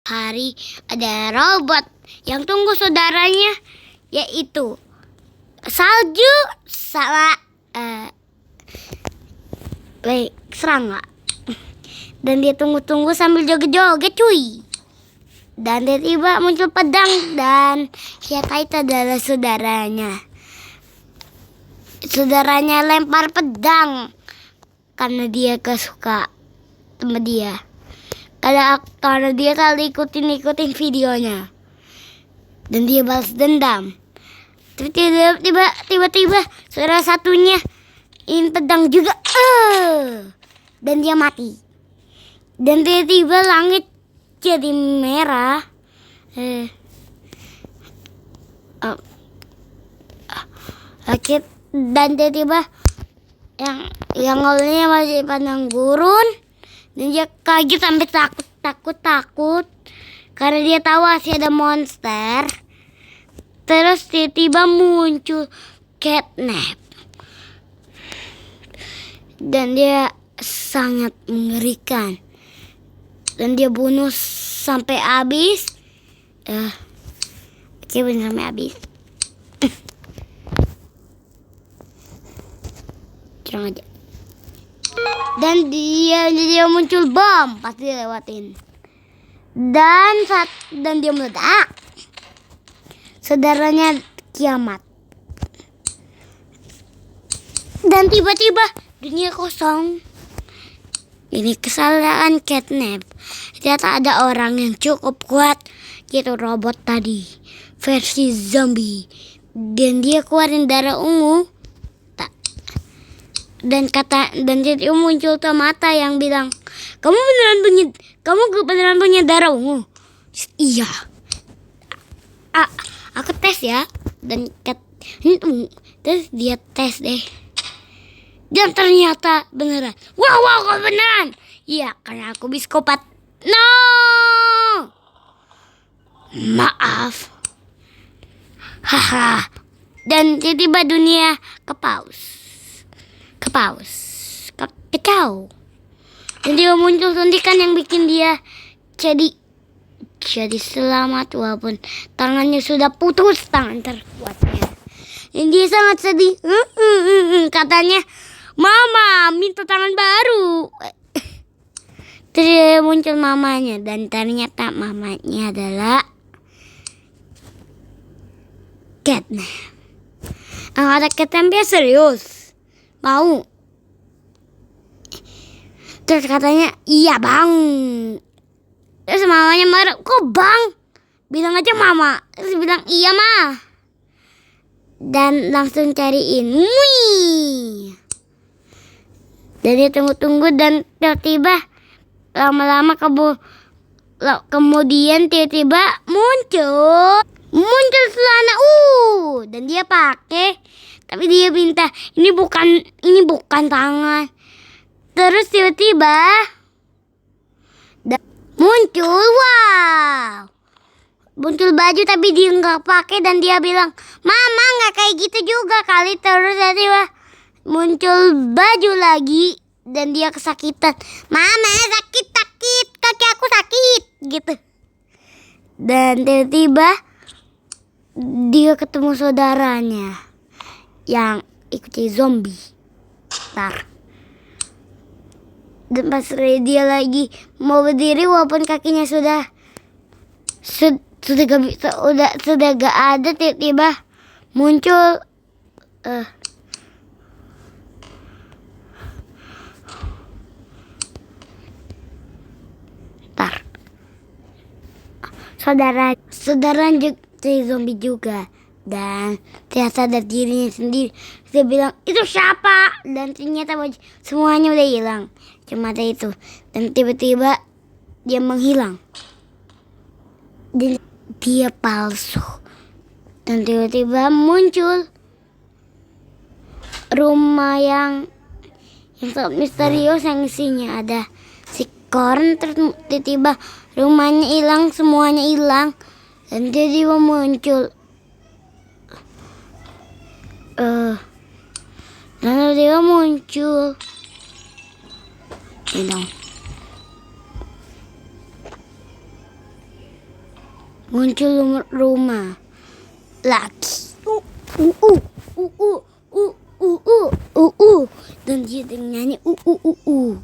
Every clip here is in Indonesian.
Hari ada robot yang tunggu saudaranya, yaitu salju sama serangga. Dan dia tunggu-tunggu sambil joget-joget cuy. Dan tiba-tiba muncul pedang dan siapa itu adalah saudaranya. Saudaranya lempar pedang karena dia kesuka sama dia. Karena dia selalu ikutin videonya. Dan dia balas dendam. Tiba-tiba saudara satunya ingin pedang juga. Dan dia mati. Dan tiba-tiba langit jadi merah. Dan tiba-tiba yang awalnya masih pandang gurun. Dan dia kaget sampai takut karena dia tahu masih ada monster. Terus tiba-tiba muncul catnap. Dan dia sangat mengerikan. Dan dia bunuh sampai habis. Oke, benar sampai habis. Curang aja. Dan dia muncul bom, pasti lewatin. Dan dia meledak. Saudaranya kiamat. Dan tiba-tiba dunia kosong. Ini kesalahan catnap. Ternyata ada orang yang cukup kuat, gitu robot tadi, versi zombie. Dan dia keluarin darah ungu. Dan jadi muncul tuh mata yang bilang, kamu beneran punya darah ungu? Iya. Aku tes ya. Dan terus dia tes deh. Dan ternyata beneran. Wow, kok beneran? Iya, karena aku psikopat. No. Maaf. Haha. Dan tiba-tiba dunia kacau. Dan dia muncul suntikan yang bikin dia jadi selamat walaupun tangannya sudah putus, tangan terkuatnya. Dan dia sangat sedih. Katanya, Mama minta tangan baru. Terus muncul mamanya. Dan ternyata mamanya adalah catnap. Ada catnap serius. Mau. Terus katanya, iya bang. Terus mamanya marah, kok bang? Bilang aja mama. Terus bilang, iya ma. Dan langsung cariin. Wih. Dan dia tunggu-tunggu dan tiba-tiba lama-lama kemudian tiba-tiba muncul celana dan dia pakai, tapi dia minta ini bukan tangan. Terus tiba-tiba muncul baju tapi dia nggak pakai dan dia bilang, Mama nggak kayak gitu juga kali. Terus tiba-tiba muncul baju lagi dan dia kesakitan. Mama sakit, kaki aku sakit gitu. Dan tiba-tiba dia ketemu saudaranya yang ikuti zombie. Dan pas dia lagi mau berdiri walaupun kakinya sudah gak ada, tiba-tiba muncul saudara jadi zombie juga. Dan ternyata ada dirinya sendiri. Dia bilang, itu siapa? Dan ternyata semuanya udah hilang, cuma ada itu. Dan tiba-tiba dia menghilang. Dan dia palsu. Dan tiba-tiba muncul rumah yang sangat misterius, yang isinya ada si Korn. Terus tiba-tiba rumahnya hilang, semuanya hilang. Dan tiba-tiba muncul muncul rumah lagi. Uh, uh, uh, uh, uh, uh, uh, dan dia nyanyi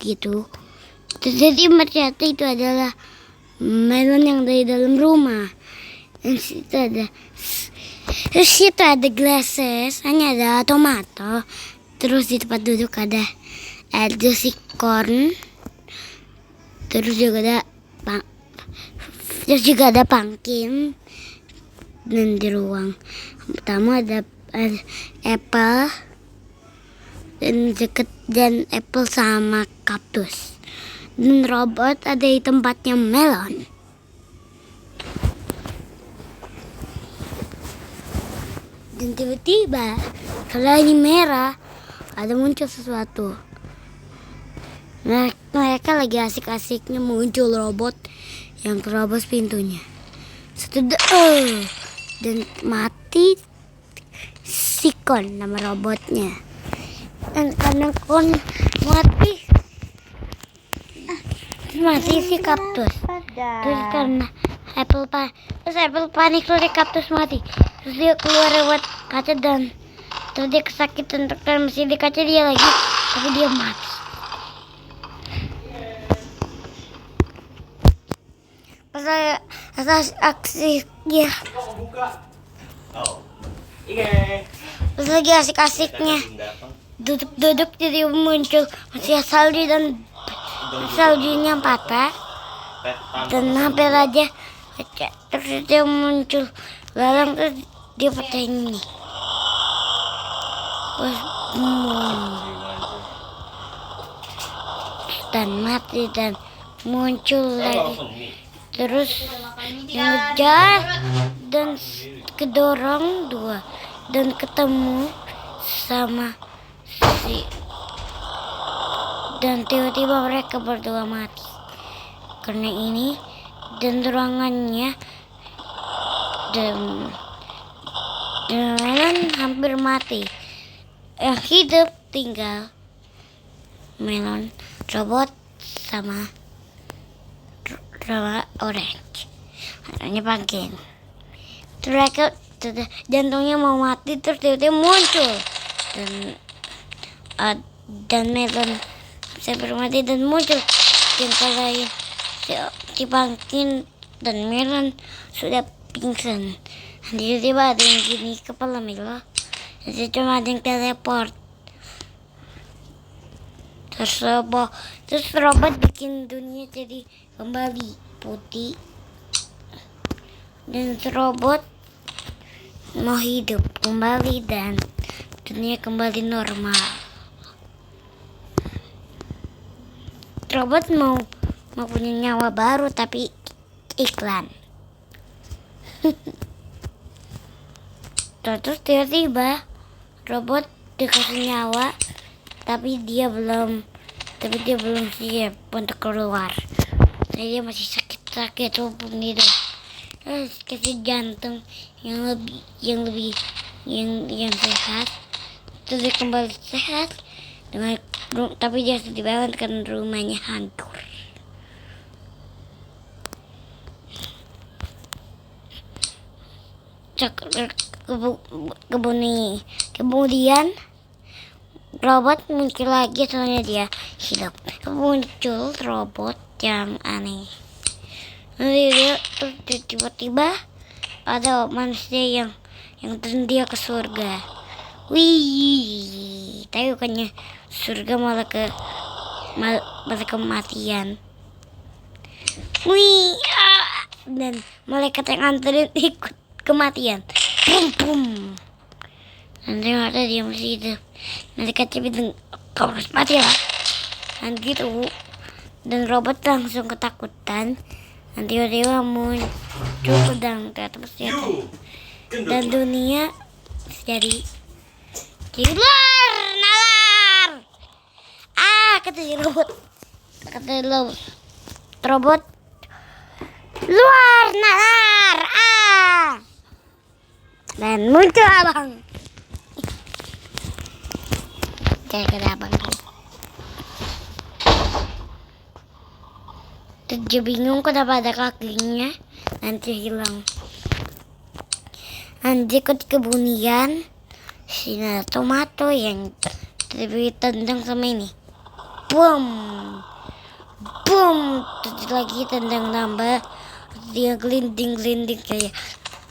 gitu. Jadi ternyata itu adalah melon yang dari dalam rumah. Dan situ ada glasses, hanya ada tomato. Terus di tempat duduk ada corn. Terus juga ada pumpkin. Dan di ruang pertama ada apple dan apple sama kaktus. Dan robot ada di tempatnya melon. Dan tiba-tiba setelah ini merah ada muncul sesuatu. Mereka lagi asik-asiknya muncul robot yang terobos pintunya. Dan mati si Kon, nama robotnya. Dan karena Kon mati si kaktus. Terus karena apple panik, terus kaktus mati. Terus dia keluar lewat kaca dan terus dia kesakitan, karena masih di kaca dia lagi, tapi dia mati. Pas aksi dia, pas lagi asik-asiknya duduk jadi muncul masih salju dan saljunya patah dan hampir aja pecah. Terus dia muncul lalang, terus dia pecahin ini. Dan mati dan muncul lagi. Terus ngejar dan kedorong dua dan ketemu sama si, dan tiba-tiba mereka berdua mati karena ini. Dan ruangannya dan hampir mati. Yang hidup tinggal melon, robot sama orange, warnanya pumpkin. Terus jantungnya mau mati, terus tiba-tiba muncul dan melon sampai mati dan muncul yang lain. Si pumpkin dan melon sudah pingsan. Tiba-tiba ada yang gini kepala melon, jadi cuma ada yang teleport. Terus robot bikin dunia jadi kembali putih. Dan robot mau hidup kembali dan dunia kembali normal. Robot mau punya nyawa baru tapi iklan. Terus tiba-tiba robot dikasih nyawa tapi dia belum siap untuk keluar. Jadi dia masih sakit walaupun itu kasih jantung yang sehat. Terus dia kembali sehat tapi dia sedih banget karena rumahnya hancur. Kemudian robot muncul lagi, soalnya dia hidup. Muncul robot yang aneh. Nanti tiba-tiba ada manusia yang dia ke surga. Wih, tapi bukannya surga, malah kematian. Wih, dan malaikat yang anterin ikut kematian. Bum. Nanti ada dia masih hidup. Nanti kaca bilang kau harus mati lah. Dan gitu. Dan robot langsung ketakutan. Nanti tiba-tiba muncul pedang ke atas senjata. Dan dunia jadi luar nalar. Kata robot luar nalar. Dan muncul abang. Kayak abang. Terus dia bingung kenapa ada kakinya. nanti hilang. Nanti ikut kebunian sinar tomato yang ditendang sama ini. Boom, boom, terus lagi tendang nambah, dia gelinding kayak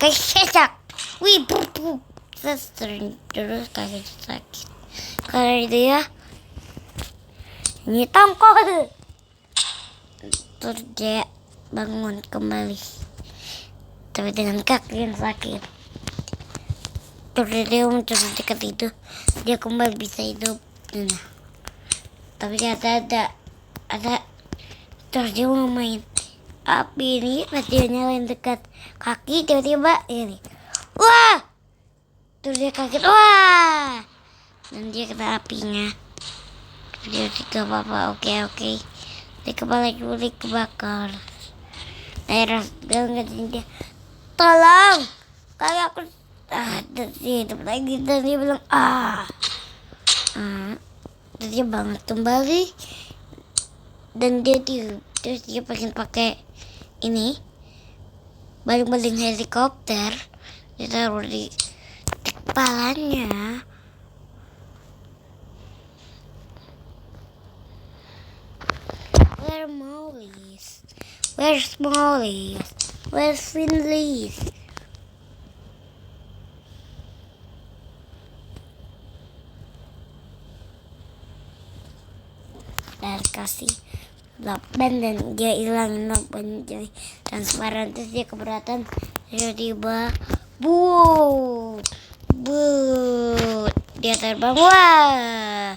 cecak. Wih, pup, terus kaki sakit. Karena dia ini tongkol. Terus dia bangun kembali, tapi dengan kaki yang sakit. Terus dia muncul dekat itu, dia kembali bisa hidup. Nah, tapi ada. Terus dia mau main api ini, pas dia nyalain dekat kaki, tiba-tiba ini, wah! Terus dia kaget, wah! Dan dia kena apinya. Dia tiga apa, oke. Dia kepala kulit kebakar. Daerah banget dia, tolong, kalau aku dan dia hidup lagi, dan dia bilang terus dia bangun kembali, dan dia tiup. Terus dia pengen pakai ini baling-baling helikopter, dia taruh di kepalanya. Where's Molly? Where's Finley? Dan kasih lakban dan dia hilangin lakban jadi transparan. Terus dia keberatan, tiba-tiba but dia terbang, wah,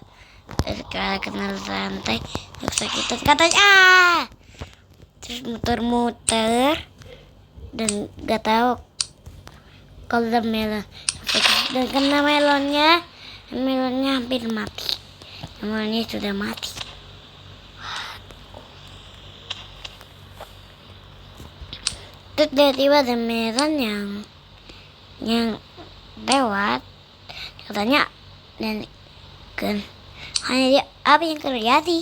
terus kena santai, terus sakitan katanya, terus muter-muter dan gak tahu kalau ada melon, dan kena melonnya hampir mati. Melonnya sudah mati. Terus tiba-tiba ada melon yang lewat, katanya, dan kan hanya dia apa yang terjadi,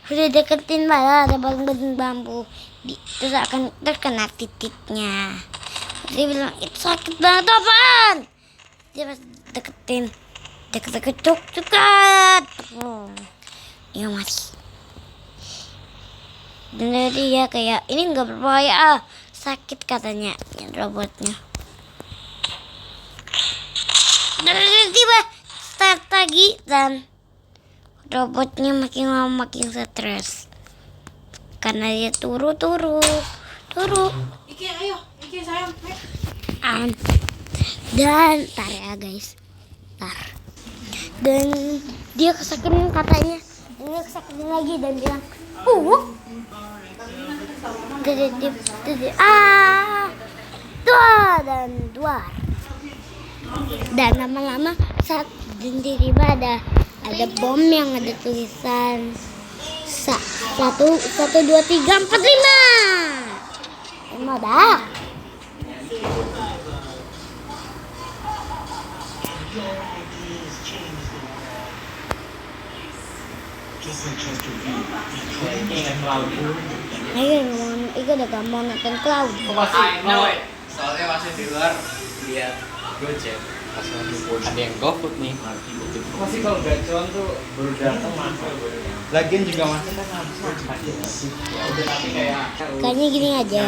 sudah deketin malah ada baling-baling bambu terus kena titiknya. Dia bilang itu sakit banget apaan. Dia pas deketin deket dia mati. Dan dia kayak ini nggak berbahaya, sakit katanya yang robotnya. Dan tiba-tiba start lagi dan robotnya makin lama makin stres karena dia turu. Iki ayo, Iki sayang. Dan tar ya guys, dan dia kesakitan katanya, dia kesakitan lagi dan bilang dua dan lama-lama saat tiba-tiba ada bom yang ada tulisan 1, 2, 3, 4, 5 dah. Itu udah gak mau nonton Cloud. Soalnya masih di luar lihat Gojek. Pas ada yang GoFood nih. Pasti kalau gacor tuh baru datang masuk. Lagian juga masuk kan harus makan. Ya udah tapi kayak Kayaknya gini aja.